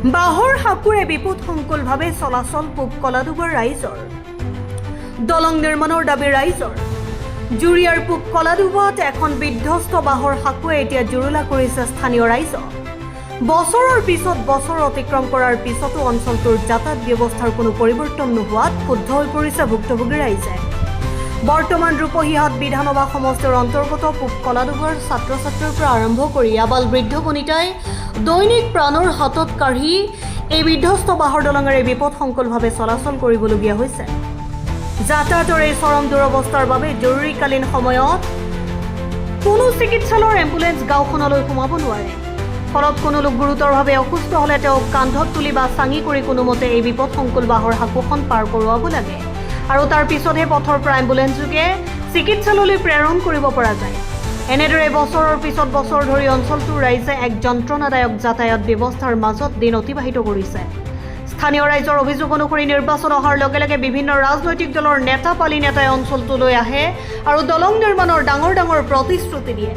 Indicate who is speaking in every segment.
Speaker 1: বাহৰ সাঁকোৰে বিপদসংকুলভাৱে চলাচল পূব কলাডুবৰ ৰাইজৰ। দলং নিৰ্মাণৰ দাবী ৰাইজৰ। জুৰিয়াৰ পূব কলাডুবত এখন বিধ্বস্ত বাহৰ সাঁকোৱে এতিয়া জুৰুলা কৰিছে স্থানীয় ৰাইজক। বছৰৰ পিছত বছৰ অতিক্ৰম কৰাৰ পিছতো অঞ্চলটোৰ যাতায়াত ব্যৱস্থাৰ কোনো পৰিৱৰ্তন নোহোৱাত ক্ষুব্ধ হৈ পৰিছে ভুক্তভোগী ৰাইজে। বৰ্তমান ৰূপহীহাট বিধানসভা সমষ্টিৰ অন্তৰ্গত পূব কলাডুবৰ ছাত্ৰ ছাত্ৰীৰ পৰা আৰম্ভ কৰি আবাল বৃদ্ধ বনিতাই দৈনিক প্ৰাণৰ হাতত কাঢ়ি এই বিধ্বস্ত বাহৰ দলঙেৰে বিপদসংকুলভাৱে চলাচল কৰিবলগীয়া হৈছে। যাতায়াতৰ এই চৰম দুৰৱস্থাৰ বাবে জৰুৰীকালীন সময়ত কোনো চিকিৎসালয়ৰ এম্বুলেন্স গাঁওখনলৈ সোমাব নোৱাৰে। ফলত কোনো লোক গুৰুতৰভাৱে অসুস্থ হ'লে তেওঁক কান্ধত তুলি বা চাঙি কৰি কোনোমতে এই বিপদসংকুল বাহৰ সাঁকোখন পাৰ কৰোৱাব লাগে আৰু তাৰ পিছতহে পথৰ পৰা এম্বুলেন্স যোগে চিকিৎসালয়লৈ প্ৰেৰণ কৰিব পৰা যায়। এনেদৰে বছৰৰ পিছত বছৰ ধৰি অঞ্চলটোৰ ৰাইজে এক যন্ত্ৰণাদায়ক যাতায়াত ব্যৱস্থাৰ মাজত দিন অতিবাহিত কৰিছে। স্থানীয় ৰাইজৰ অভিযোগ অনুসৰি নিৰ্বাচন অহাৰ লগে লগে বিভিন্ন ৰাজনৈতিক দলৰ নেতা পালি নেতাই অঞ্চলটোলৈ আহে আৰু দলং নিৰ্মাণৰ ডাঙৰ ডাঙৰ প্ৰতিশ্ৰুতি দিয়ে।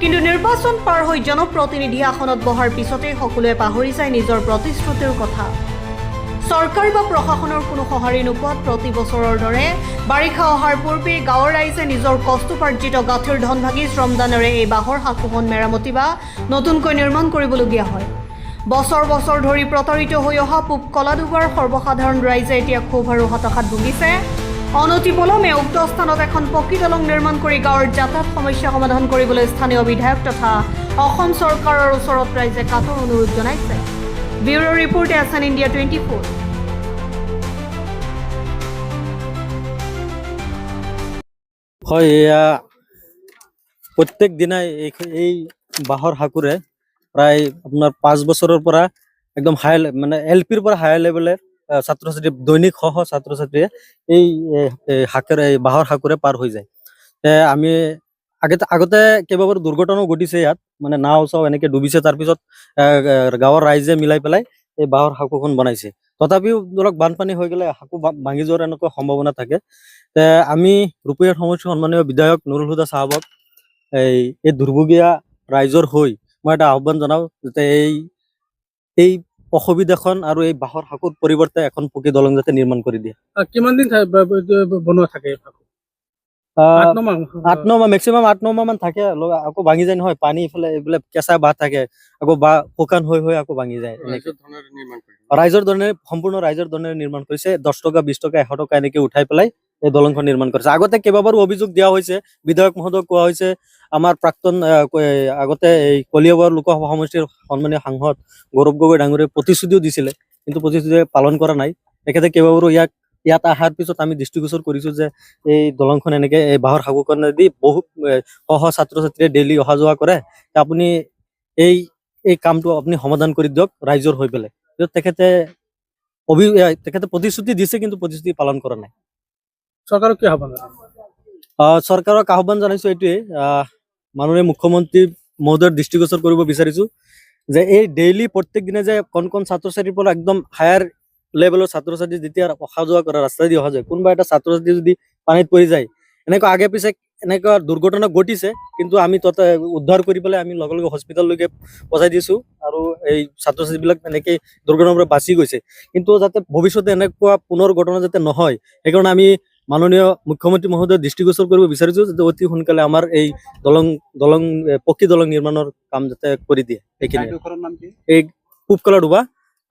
Speaker 1: কিন্তু নিৰ্বাচন পাৰ হৈ জনপ্ৰতিনিধি আসনত বহাৰ পিছতেই সকলোৱে পাহৰি যায় নিজৰ প্ৰতিশ্ৰুতিৰ কথা। চৰকাৰ বা প্ৰশাসনৰ কোনো সঁহাৰি নোপোৱাত প্ৰতি বছৰৰ দৰে বাৰিষা অহাৰ পূৰ্বে গাঁৱৰ ৰাইজে নিজৰ কষ্টোপাৰ্জিত গাঁঠিৰ ধন ভাগি শ্ৰমদানেৰে এই বাহৰ সাঁকোখন মেৰামতি বা নতুনকৈ নিৰ্মাণ কৰিবলগীয়া হয়। বছৰ বছৰ ধৰি প্ৰতাৰিত হৈ অহা পূব কলাডুবৰ সৰ্বসাধাৰণ ৰাইজে এতিয়া ক্ষোভ আৰু হতাশাত ভুগিছে। অনতিপলমে উক্ত স্থানত এখন পকী দলং নিৰ্মাণ কৰি গাঁৱৰ যাতায়াত সমস্যা সমাধান কৰিবলৈ স্থানীয় বিধায়ক তথা অসম চৰকাৰৰ ওচৰত ৰাইজে কাতৰ অনুৰোধ জনাইছে। Bureau report SN India 24।
Speaker 2: হয়, এয়া প্ৰত্যেক দিনাই এই বাহৰ সাঁকোৰে প্ৰায় আপোনাৰ 5 বছৰৰ পৰা একদম হাই মানে LPৰ পৰা হাই লেভেলৰ ছাত্ৰ ছাত্ৰী দৈনিক ছাত্ৰ ছাত্ৰীয়ে এই বাহৰ সাঁকোৰে পাৰ হৈ যায়। আমি আগতে কেইবাবাৰো দুৰ্ঘটনাও ঘটিছে ইয়াত, মানে নাও চাও এনেকে ডুবিছে। তাৰপিছত গাঁৱৰ ৰাইজে মিলাই পেলাই এই বাহৰ সাঁকোখন বনাইছে। তথাপিও ধৰক বানপানী হৈ গ'লে সাঁকো ভাঙি যোৱাৰ এনেকুৱা সম্ভাৱনা থাকে। আমি ৰূপহীহাট সমষ্টিৰ সন্মানীয় বিধায়ক নুৰুল হুদা চাহাবক এই দুৰ্ভগীয়া ৰাইজৰ হৈ মই এটা আহ্বান জনাওঁ যাতে এই অসুবিধাখন আৰু এই বাহৰ সাঁকোৰ পৰিৱৰ্তে এখন পকী দলং যাতে নিৰ্মাণ কৰি দিয়ে।
Speaker 3: কিমান দিন বনোৱা থাকে?
Speaker 2: 8-9 মাহ, মেক্সিমাম 8-9 মাহ মান থাকে। আকৌ ভাঙি যায় নহয়, পানী এইফালে কেঁচা বাহ থাকে, আকৌ শুকান হৈ আকৌ ভাঙি যায়। ৰাইজৰ ধৰণে সম্পূৰ্ণ ৰাইজৰ ধৰণে নিৰ্মাণ কৰিছে। 10 টকা 20 টকা 100 টকা এনেকে উঠাই পেলাই এই দলংখন নিৰ্মাণ কৰিছে। আগতে কেইবাবাৰো অভিযোগ দিয়া হৈছে, বিধায়ক মহোদয়ক কোৱা হৈছে। আমাৰ প্ৰাক্তন আগতে এই কলিয়াবৰ লোকসভা সমষ্টিৰ সন্মানীয় সাংসদ গৌৰৱ গগৈ ডাঙৰীয়াই প্ৰতিশ্ৰুতিও দিছিলে, কিন্তু প্ৰতিশ্ৰুতি পালন কৰা নাই। তেখেতে কেইবাবাৰো ইয়াত অহাৰ পিছত আমি দৃষ্টিগোচৰ কৰিছো যে এই দলংখন এনেকে এই বাহৰ সাঁকোখনেদি বহুত ছাত্ৰ ছাত্ৰীয়ে ডেইলি অহা যোৱা কৰে। আপুনি এই কামটো আপুনি সমাধান কৰি দিয়ক ৰাইজৰ হৈ পেলাই। তেখেতে প্ৰতিশ্ৰুতি দিছে, কিন্তু প্ৰতিশ্ৰুতি পালন কৰা নাই।
Speaker 3: চৰকাৰক কি আহ্বান?
Speaker 2: চৰকাৰক আহ্বান জনাইছো এইটোৱে, মাননীয় মুখ্যমন্ত্ৰী মহোদয়ৰ দৃষ্টিগোচৰ কৰিব বিচাৰিছো যে এই ডেইলি প্ৰত্যেক দিনে যে কণ ছাত্ৰ ছাত্ৰীৰ পৰা একদম হায়াৰ লেভেলৰ ছাত্ৰ ছাত্ৰী যেতিয়া অহা যোৱা কৰে, ৰাস্তা দি অহা যায়, কোনোবা এটা ছাত্ৰ ছাত্ৰী যদি পানীত পৰি যায়, এনেকুৱা আগে পিছে এনেকুৱা দুৰ্ঘটনা ঘটিছে। কিন্তু আমি উদ্ধাৰ কৰি পেলাই আমি লগে লগে হস্পিটেললৈকে পঠাই দিছো আৰু এই ছাত্ৰ ছাত্ৰীবিলাক এনেকৈ দুৰ্ঘটনাৰ পৰা বাচি গৈছে। কিন্তু যাতে ভৱিষ্যতে এনেকুৱা পুনৰ ঘটনা যাতে নহয়, সেইকাৰণে আমি মাননীয় মুখ্যমন্ত্ৰী মহোদয়ৰ দৃষ্টিগোচৰ কৰিব বিচাৰিছো যাতে অতি সোনকালে আমাৰ এই দলং পকী দলং নিৰ্মাণৰ কাম যাতে কৰি দিয়ে। এইখিনি এই পূব কলাডুবা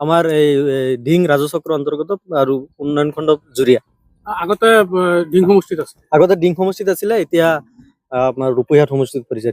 Speaker 2: আমাৰ এই ডিং ৰাজচক্ৰ অন্তৰ্গত আৰু উন্নয়ন খণ্ড জুৰিয়া।
Speaker 3: আগতে ডিং সমষ্টিত আছিলে,
Speaker 2: এতিয়া আপোনাৰ ৰূপহীহাট সমষ্টিত পৰিছে।